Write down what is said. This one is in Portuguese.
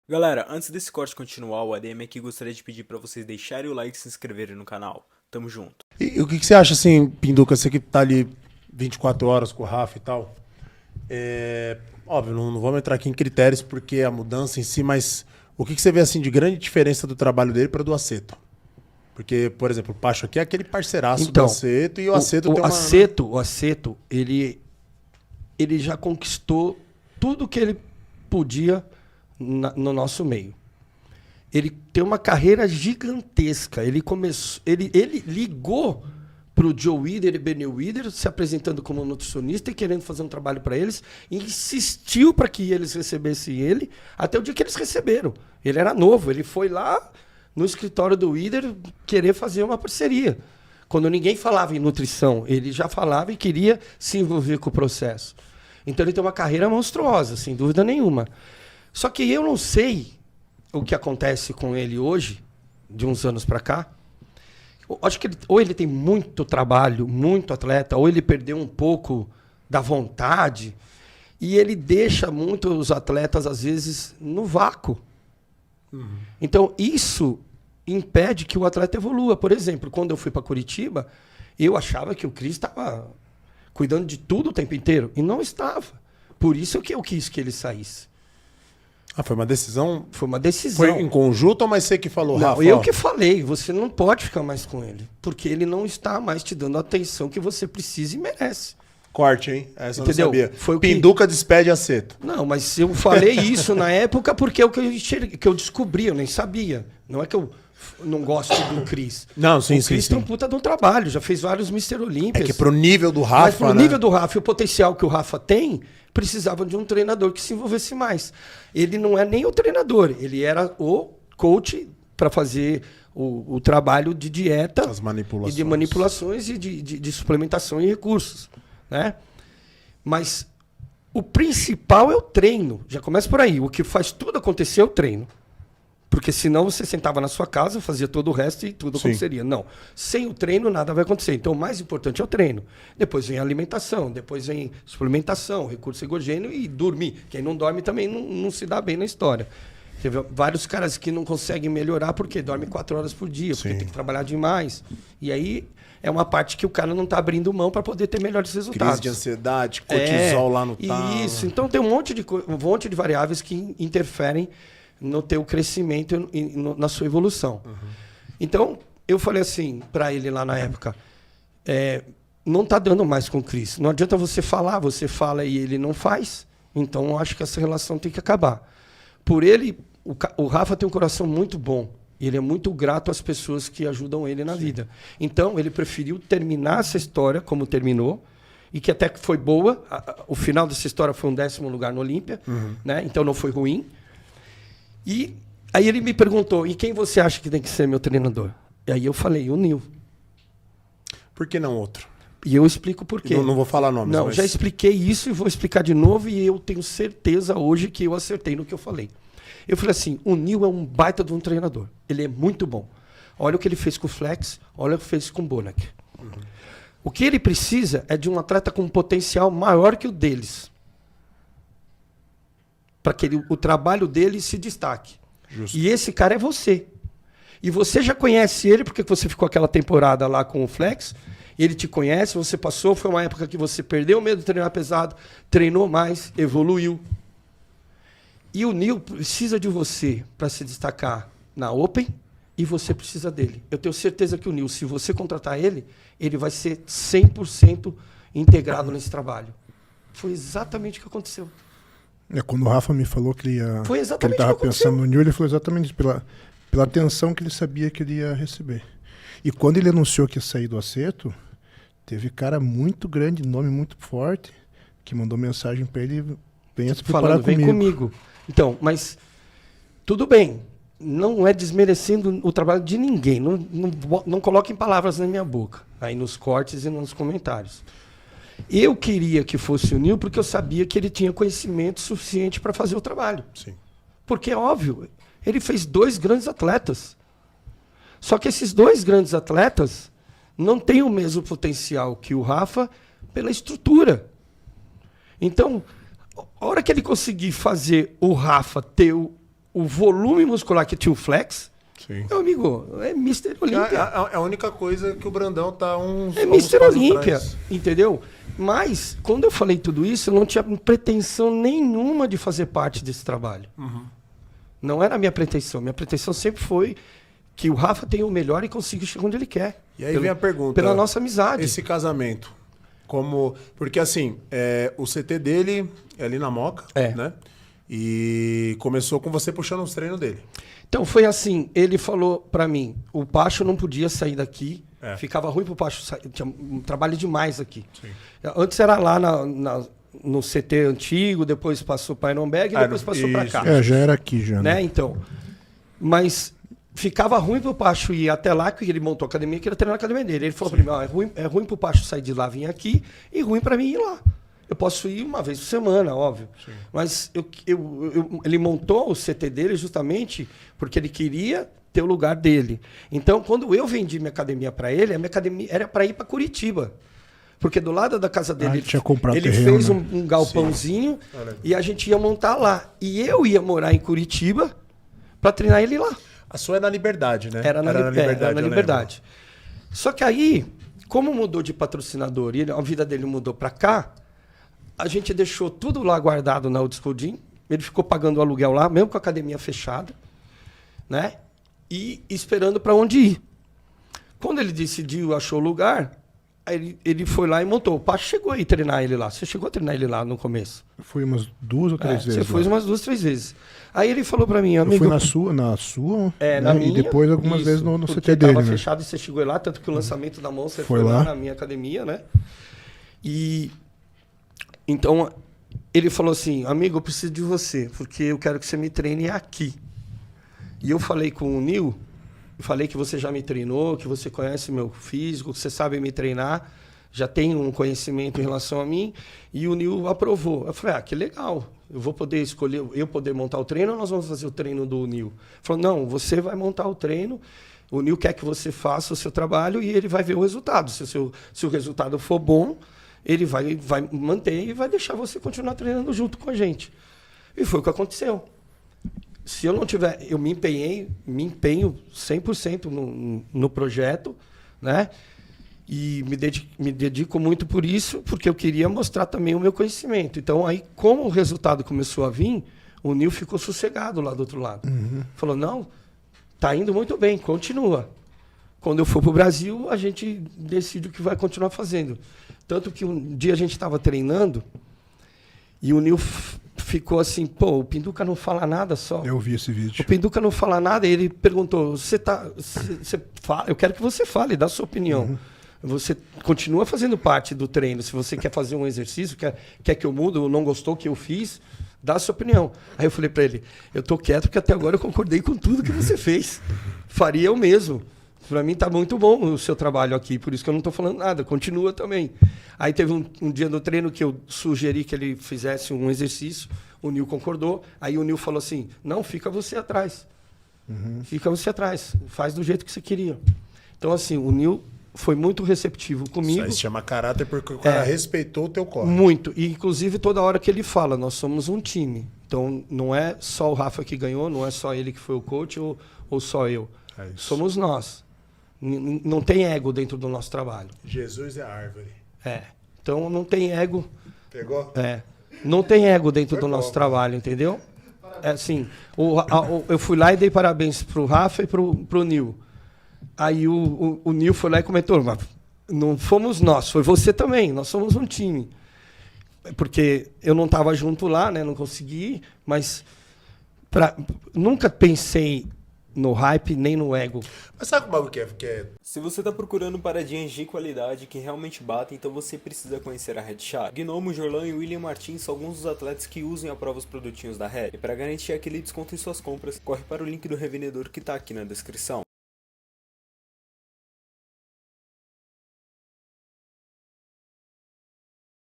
Galera, antes desse corte continuar, o ADM aqui gostaria de pedir pra vocês deixarem o like e se inscreverem no canal. Tamo junto. E o que você acha, assim, Pinduca, você que tá ali 24 horas com o Rafa e tal? Óbvio, não vamos entrar aqui em critérios porque a mudança em si, mas o que você vê, assim, de grande diferença do trabalho dele para do Aceto? Porque, por exemplo, o Pacho aqui é aquele parceiraço do Aceto e o Aceto tem uma... O Aceto, ele já conquistou tudo que ele podia no nosso meio. Ele tem uma carreira gigantesca. Ele ligou para o Joe Weider e Benny Weider, se apresentando como nutricionista e querendo fazer um trabalho para eles, e insistiu para que eles recebessem ele, até o dia que eles receberam. Ele era novo, ele foi lá no escritório do Weider querer fazer uma parceria. Quando ninguém falava em nutrição, ele já falava e queria se envolver com o processo. Então ele tem uma carreira monstruosa, sem dúvida nenhuma. Só que eu não sei o que acontece com ele hoje, de uns anos para cá. Eu acho que ou ele tem muito trabalho, muito atleta, ou ele perdeu um pouco da vontade, e ele deixa muito os atletas, às vezes, no vácuo. Uhum. Então, isso impede que o atleta evolua. Por exemplo, quando eu fui para Curitiba, eu achava que o Cris estava cuidando de tudo o tempo inteiro, e não estava. Por isso que eu quis que ele saísse. Ah, foi uma decisão? Foi uma decisão. Foi em conjunto ou mais você que falou, não, Rafa? Eu que falei, você não pode ficar mais com ele, porque ele não está mais te dando a atenção que você precisa e merece. Corte, hein? Essa eu não Entendeu? sabia. Foi o Pinduca despede Aceto. Não, mas eu falei isso na época porque é o que eu descobri, eu nem sabia. Não é que eu não gosto do Cris. Não, sim, o Cris tem um puta de um trabalho, já fez vários Mr. Olímpias. É que pro nível do Rafa, mas pro nível do Rafa e o potencial que o Rafa tem, precisava de um treinador que se envolvesse mais. Ele não é nem o treinador, ele era o coach para fazer o trabalho de dieta, as manipulações. E de manipulações e de suplementação e recursos, né? Mas o principal é o treino. Já começa por aí. O que faz tudo acontecer é o treino. Porque senão você sentava na sua casa, fazia todo o resto e tudo aconteceria. Não. Sem o treino, nada vai acontecer. Então, o mais importante é o treino. Depois vem a alimentação, depois vem suplementação, recurso ergogênio e dormir. Quem não dorme também não se dá bem na história. Teve vários caras que não conseguem melhorar porque dormem 4 horas por dia, porque tem que trabalhar demais. E aí é uma parte que o cara não está abrindo mão para poder ter melhores resultados. Crise de ansiedade, cortisol lá no talo. Isso. Então, tem um monte de variáveis que interferem no teu crescimento e na sua evolução. Uhum. Então, eu falei assim para ele lá na época, não está dando mais com o Cris. Não adianta você falar, você fala e ele não faz. Então, eu acho que essa relação tem que acabar. Por ele, o Rafa tem um coração muito bom. Ele é muito grato às pessoas que ajudam ele na vida. Então, ele preferiu terminar essa história como terminou, e que até foi boa. O final dessa história foi um 10º lugar no Olímpia, né? Então não foi ruim. E aí ele me perguntou, e quem você acha que tem que ser meu treinador? E aí eu falei, o Nil. Por que não outro? E eu explico por quê. Não vou falar nomes. Não, já expliquei isso e vou explicar de novo, e eu tenho certeza hoje que eu acertei no que eu falei. Eu falei assim, o Nil é um baita de um treinador. Ele é muito bom. Olha o que ele fez com o Flex, olha o que fez com o Bonac. Uhum. O que ele precisa é de um atleta com um potencial maior que o deles. Para que o trabalho dele se destaque. Justo. E esse cara é você. E você já conhece ele, porque você ficou aquela temporada lá com o Flex, ele te conhece, você passou, foi uma época que você perdeu o medo de treinar pesado, treinou mais, evoluiu. E o Nil precisa de você para se destacar na Open, e você precisa dele. Eu tenho certeza que o Nil, se você contratar ele, ele vai ser 100% integrado nesse trabalho. Foi exatamente o que aconteceu. Quando o Rafa me falou que ele ia, foi que ele estava pensando no Nil, ele falou exatamente isso, pela atenção que ele sabia que ele ia receber. E quando ele anunciou que ia sair do Aceto, teve cara muito grande, nome muito forte, que mandou mensagem para ele, venha se preparar comigo. Vem comigo. Então, mas tudo bem, não é desmerecendo o trabalho de ninguém, não coloquem palavras na minha boca, aí nos cortes e nos comentários. Eu queria que fosse o Nil porque eu sabia que ele tinha conhecimento suficiente para fazer o trabalho. Sim. Porque, é óbvio, ele fez 2 grandes atletas. Só que esses 2 grandes atletas não têm o mesmo potencial que o Rafa pela estrutura. Então, a hora que ele conseguir fazer o Rafa ter o volume muscular que tinha o Flex, Sim. meu amigo, é Mr. Olímpia. É a única coisa que o Brandão tá uns. É uns Mr. passos Olímpia, atrás. entendeu? Mas, quando eu falei tudo isso, eu não tinha pretensão nenhuma de fazer parte desse trabalho. Não era a minha pretensão. Minha pretensão sempre foi que o Rafa tenha o melhor e consiga chegar onde ele quer. E aí vem a pergunta. Pela nossa amizade. Esse casamento. Como. Porque assim, o CT dele é ali na Moca, né? E começou com você puxando os treinos dele. Então foi assim, ele falou pra mim, o Pacho não podia sair daqui, ficava ruim pro Pacho sair, tinha um trabalho demais aqui. Sim. Antes era lá no CT antigo, depois passou para Ironberg e depois passou para cá. Já era aqui já. Né? Então, mas ficava ruim pro Pacho ir até lá, que ele montou a academia, que ele treinar na academia dele. Ele falou pra mim, é ruim pro Pacho sair de lá, vir aqui, e ruim pra mim ir lá. Eu posso ir uma vez por semana, óbvio. Sim. Mas ele montou o CT dele justamente porque ele queria ter o lugar dele. Então, quando eu vendi minha academia para ele, a minha academia era para ir para Curitiba. Porque do lado da casa dele, ele fez um galpãozinho e a gente ia montar lá. E eu ia morar em Curitiba para treinar ele lá. A sua é na Liberdade, né? Era na Liberdade. Só que aí, como mudou de patrocinador e a vida dele mudou para cá, a gente deixou tudo lá guardado na Old School Gym. Ele ficou pagando o aluguel lá, mesmo com a academia fechada, né? E esperando para onde ir. Quando ele decidiu, achou o lugar, aí ele foi lá e montou. O Pacho chegou a ir treinar ele lá. Você chegou a treinar ele lá no começo? Eu fui umas 2 ou 3 vezes. Você foi umas 2, 3 vezes. Aí ele falou para mim, amigo... Eu fui na sua na minha, e depois algumas vezes no CT dele. Estava né? fechado e você chegou lá, tanto que o lançamento da Monster foi lá na minha academia, né? E... Então, ele falou assim, amigo, eu preciso de você, porque eu quero que você me treine aqui. E eu falei com o Nil, falei que você já me treinou, que você conhece meu físico, que você sabe me treinar, já tem um conhecimento em relação a mim, e o Nil aprovou. Eu falei, que legal, eu vou poder escolher, eu poder montar o treino ou nós vamos fazer o treino do Nil? Ele falou, não, você vai montar o treino, o Nil quer que você faça o seu trabalho e ele vai ver o resultado. Se o resultado for bom, ele vai manter e vai deixar você continuar treinando junto com a gente. E foi o que aconteceu. Se eu não tiver... Eu me empenho 100% no projeto, né? E me dedico muito por isso, porque eu queria mostrar também o meu conhecimento. Então, aí, como o resultado começou a vir, o Nil ficou sossegado lá do outro lado. Falou, não, tá indo muito bem, continua. Quando eu for para o Brasil, a gente decide o que vai continuar fazendo. Tanto que um dia a gente estava treinando e o Nil ficou assim, pô, o Pinduca não fala nada só. Eu vi esse vídeo. O Pinduca não fala nada e ele perguntou, você fala, eu quero que você fale, dá a sua opinião. Você continua fazendo parte do treino. Se você quer fazer um exercício, quer que eu mude, ou não gostou que eu fiz, dá a sua opinião. Aí eu falei para ele, eu tô quieto porque até agora eu concordei com tudo que você fez. Faria eu mesmo. Para mim tá muito bom o seu trabalho aqui, por isso que eu não estou falando nada, continua também. Aí teve um dia no treino que eu sugeri que ele fizesse um exercício, o Nil concordou, aí o Nil falou assim, não, fica você atrás. Fica você atrás, faz do jeito que você queria. Então assim, o Nil foi muito receptivo comigo. Isso aí se chama caráter porque o cara respeitou o teu corpo. Muito, e inclusive toda hora que ele fala, nós somos um time. Então não é só o Rafa que ganhou, não é só ele que foi o coach ou só eu. Somos nós. Não tem ego dentro do nosso trabalho. Jesus é a árvore. Então não tem ego. Pegou? Não tem ego dentro do nosso trabalho, entendeu? É assim, eu fui lá e dei parabéns pro Rafa e pro Nil. Aí o Nil foi lá e comentou, mas não fomos nós, foi você também, nós somos um time. Porque eu não estava junto lá, né? Não consegui, mas nunca pensei no hype nem no ego. Mas sabe o bagulho que é? Se você tá procurando paradinhas de qualidade que realmente batem, então você precisa conhecer a Headshot. Gnomo, Jorlan e William Martins são alguns dos atletas que usam e aprovam os produtinhos da Head. E para garantir aquele desconto em suas compras, corre para o link do revendedor que tá aqui na descrição.